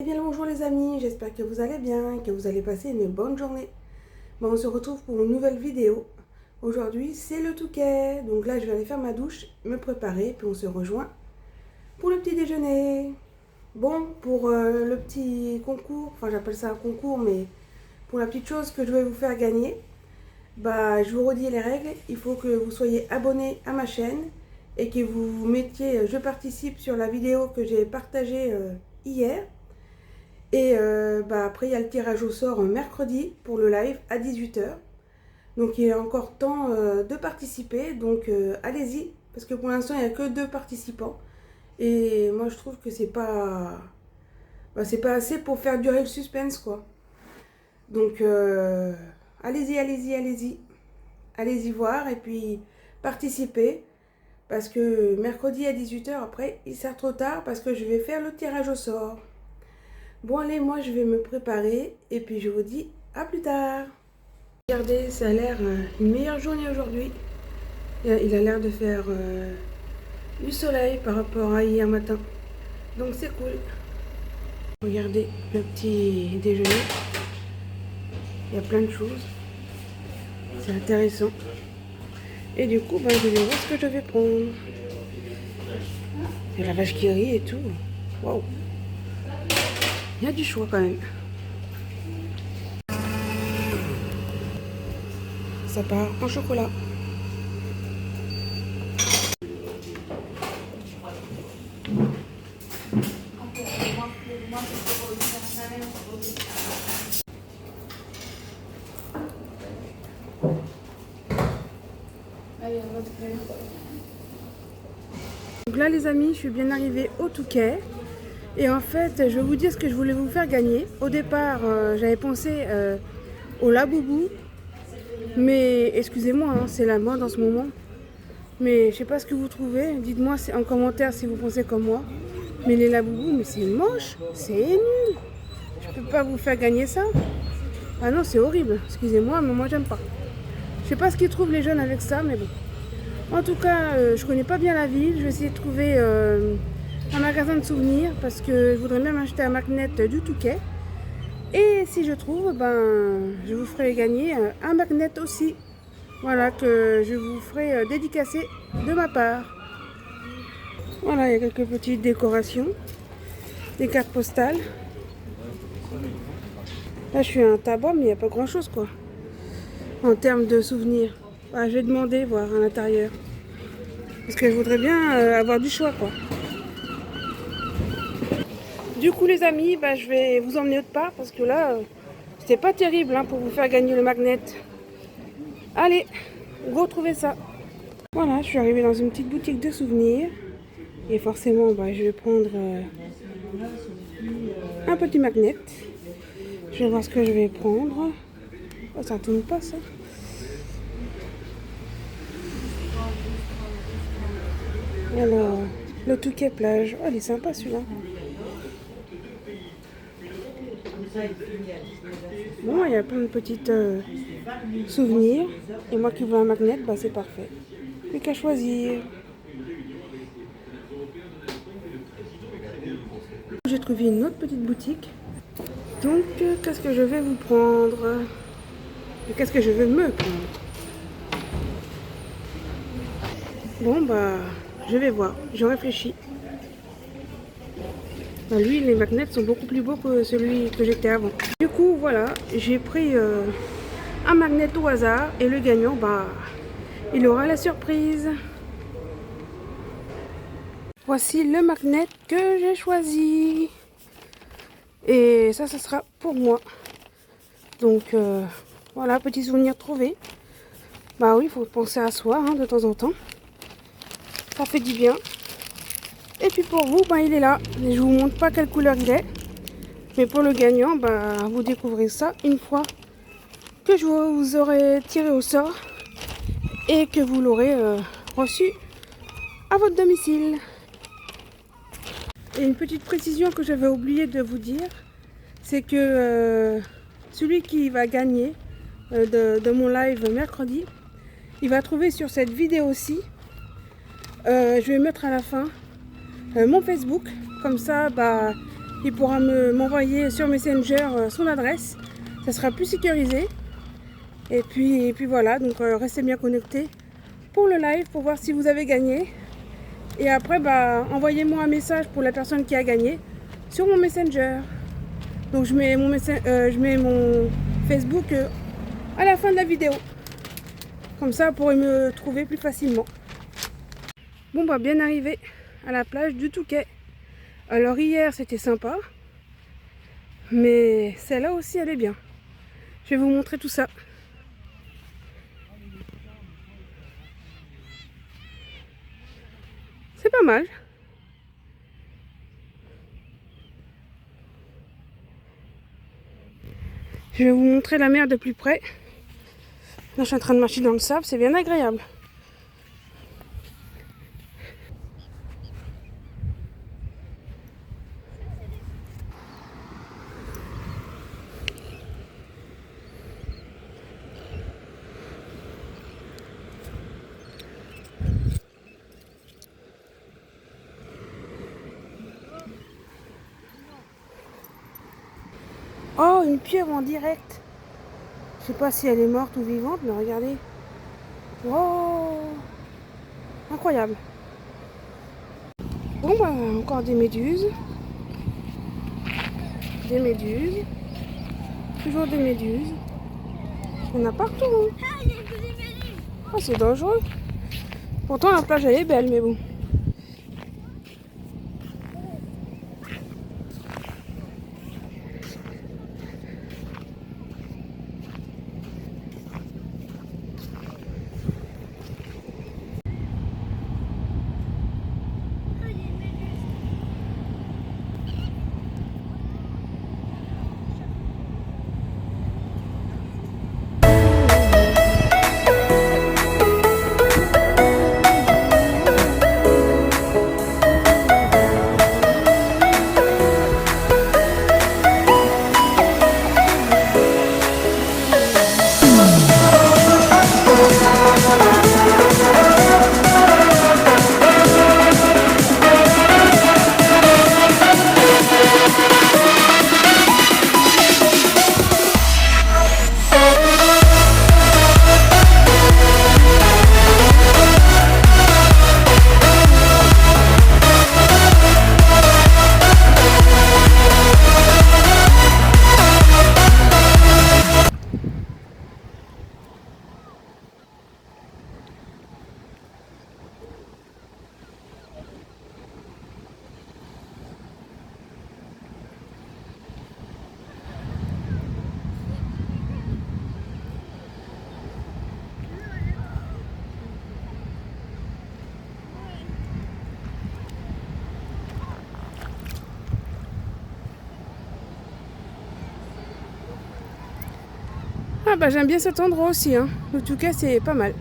Eh bien bonjour les amis, j'espère que vous allez bien, que vous allez passer une bonne journée. Bon, on se retrouve pour une nouvelle vidéo. Aujourd'hui c'est le Touquet, donc là je vais aller faire ma douche, me préparer, puis on se rejoint pour le petit déjeuner. Bon, pour le petit concours, enfin j'appelle ça un concours, mais pour la petite chose que je vais vous faire gagner, bah je vous redis les règles. Il faut que vous soyez abonné à ma chaîne et que vous mettiez je participe sur la vidéo que j'ai partagée hier. Et après, il y a le tirage au sort mercredi pour le live à 18 h. Donc, il y a encore temps de participer. Donc, allez-y. Parce que pour l'instant, il n'y a que 2 participants. Et moi, je trouve que c'est pas assez pour faire durer le suspense, quoi. Donc, allez-y, allez-y, allez-y. Allez-y voir et puis participer. Parce que mercredi à 18 h, après, il sert trop tard parce que je vais faire le tirage au sort. Bon allez, moi je vais me préparer et puis je vous dis à plus tard. Regardez, ça a l'air une meilleure journée aujourd'hui. Il a l'air de faire du soleil par rapport à hier matin. Donc c'est cool. Regardez le petit déjeuner. Il y a plein de choses. C'est intéressant. Et du coup, je vais voir ce que je vais prendre. Il y a la vache qui rit et tout. Waouh. Il y a du choix quand même. Ça part en chocolat. Donc là les amis, je suis bien arrivée au Touquet. Et en fait, je vais vous dire ce que je voulais vous faire gagner. Au départ, j'avais pensé au Laboubou. Mais excusez-moi, hein, c'est la mode en ce moment. Mais je sais pas ce que vous trouvez. Dites-moi en commentaire si vous pensez comme moi. Mais les Laboubou, mais c'est moche, c'est nul. Je peux pas vous faire gagner ça. Ah non, c'est horrible. Excusez-moi, mais moi j'aime pas. Je sais pas ce qu'ils trouvent les jeunes avec ça, mais bon. En tout cas, je connais pas bien la ville. Je vais essayer de trouver un magasin de souvenirs parce que je voudrais même acheter un magnet du Touquet. Et si je trouve, je vous ferai gagner un magnet aussi. Voilà, que je vous ferai dédicacer de ma part. Voilà, il y a quelques petites décorations, des cartes postales. Là, je suis à un tabac, mais il n'y a pas grand-chose, quoi. En termes de souvenirs. Je vais demander, voir à l'intérieur. Parce que je voudrais bien avoir du choix, quoi. Du coup, les amis, je vais vous emmener autre part. Parce que là, c'était pas terrible pour vous faire gagner le magnet. Allez, go trouver ça. Voilà, je suis arrivée dans une petite boutique de souvenirs. Et forcément, je vais prendre un petit magnet. Je vais voir ce que je vais prendre. Oh, ça tourne pas, ça. Alors, le Touquet plage. Oh, il est sympa, celui-là. Bon, il y a plein de petites souvenirs. Et moi qui veux un magnet, c'est parfait. Plus qu'à choisir. J'ai trouvé une autre petite boutique. Donc, qu'est-ce que je vais vous prendre? Et qu'est-ce que je vais me prendre? Bon, je vais voir. Je réfléchis. Lui, les magnets sont beaucoup plus beaux que celui que j'étais avant. Du coup, voilà, j'ai pris un magnet au hasard. Et le gagnant, il aura la surprise. Voici le magnet que j'ai choisi. Et ça sera pour moi. Donc, voilà, petit souvenir trouvé. Oui, il faut penser à soi de temps en temps. Ça fait du bien. Et puis pour vous, il est là. Je vous montre pas quelle couleur il est. Mais pour le gagnant, vous découvrez ça une fois que je vous aurai tiré au sort. Et que vous l'aurez reçu à votre domicile. Et une petite précision que j'avais oublié de vous dire, c'est que celui qui va gagner de mon live mercredi, il va trouver sur cette vidéo-ci, je vais mettre à la fin mon Facebook, comme ça il pourra m'envoyer sur Messenger son adresse. Ça sera plus sécurisé. Et puis voilà, donc restez bien connectés pour le live pour voir si vous avez gagné. Et après, envoyez-moi un message pour la personne qui a gagné sur mon Messenger. Donc je mets mon Facebook à la fin de la vidéo. Comme ça, vous pourrez me trouver plus facilement. Bon, bien arrivé à la plage du Touquet. Alors hier, c'était sympa. Mais celle-là aussi, elle est bien. Je vais vous montrer tout ça. C'est pas mal. Je vais vous montrer la mer de plus près. Là, je suis en train de marcher dans le sable. C'est bien agréable. Oh, une pieuvre en direct. Je sais pas si elle est morte ou vivante, mais regardez. Wow, incroyable. Bon, encore des méduses. Des méduses. Toujours des méduses. Il y en a partout. Hein. Oh, c'est dangereux. Pourtant, la plage, elle est belle, mais bon. Ah j'aime bien cet endroit aussi. Hein. En tout cas, c'est pas mal.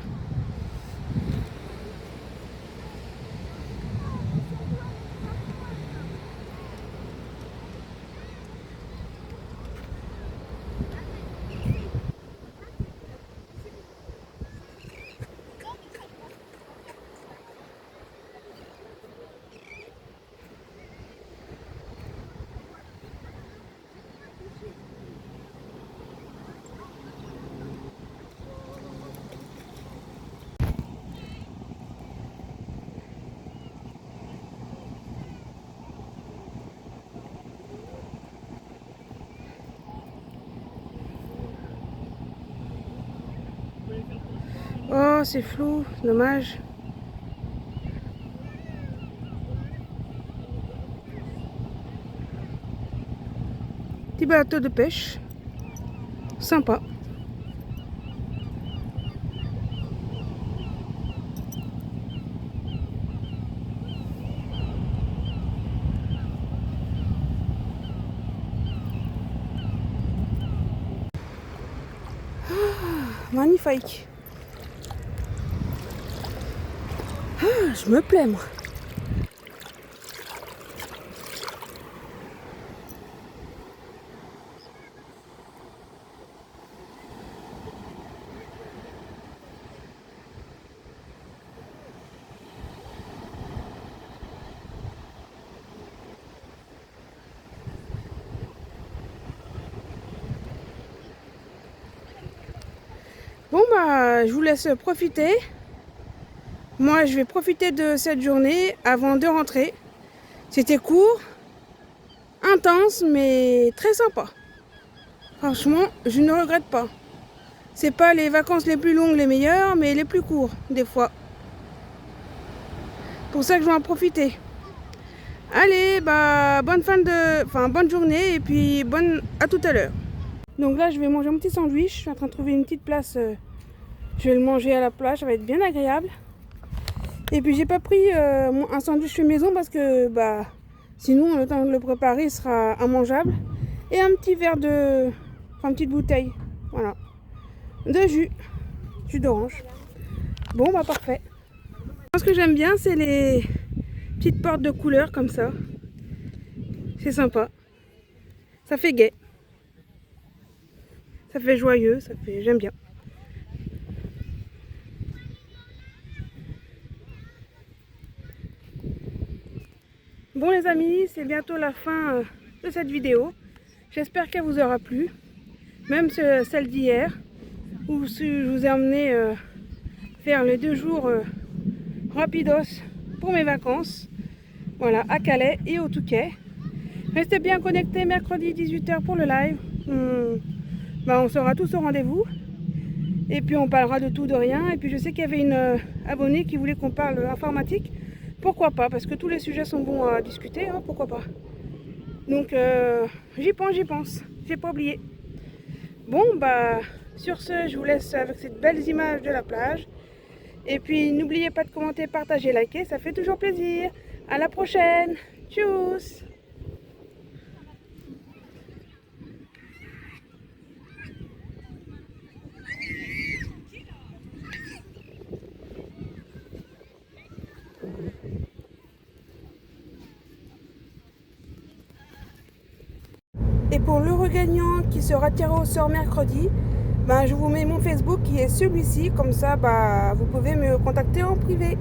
Oh, c'est flou, dommage. Petit bateau de pêche. Sympa. Magnifique. Ah, je me plais, moi. Bon bah je vous laisse profiter. Moi je vais profiter de cette journée avant de rentrer. C'était court, intense mais très sympa. Franchement je ne regrette pas. C'est pas les vacances les plus longues les meilleures, mais les plus courtes des fois. Pour ça que je vais en profiter. Allez, bah bonne journée et puis à tout à l'heure. Donc là je vais manger un petit sandwich. Je suis en train de trouver une petite place. Je vais le manger à la plage, ça va être bien agréable. Et puis j'ai pas pris un sandwich fait maison parce que bah sinon le temps de le préparer il sera immangeable. Et un petit verre de, une petite bouteille, voilà, de jus d'orange. Bon bah parfait. Ce que j'aime bien c'est les petites portes de couleurs comme ça. C'est sympa. Ça fait gai. Ça fait joyeux, j'aime bien. Bon les amis, c'est bientôt la fin de cette vidéo. J'espère qu'elle vous aura plu. Même celle d'hier, où je vous ai emmené faire les 2 jours rapidos pour mes vacances. Voilà, à Calais et au Touquet. Restez bien connectés mercredi 18 h pour le live. On sera tous au rendez-vous. Et puis on parlera de tout, de rien. Et puis je sais qu'il y avait une abonnée qui voulait qu'on parle informatique. Pourquoi pas? Parce que tous les sujets sont bons à discuter, hein, pourquoi pas. Donc j'y pense, j'ai pas oublié. Bon bah sur ce, je vous laisse avec ces belles images de la plage. Et puis n'oubliez pas de commenter, partager, liker, ça fait toujours plaisir. À la prochaine, tchuss. Et pour l'euro gagnant qui sera tiré au sort mercredi, je vous mets mon Facebook qui est celui-ci, comme ça vous pouvez me contacter en privé.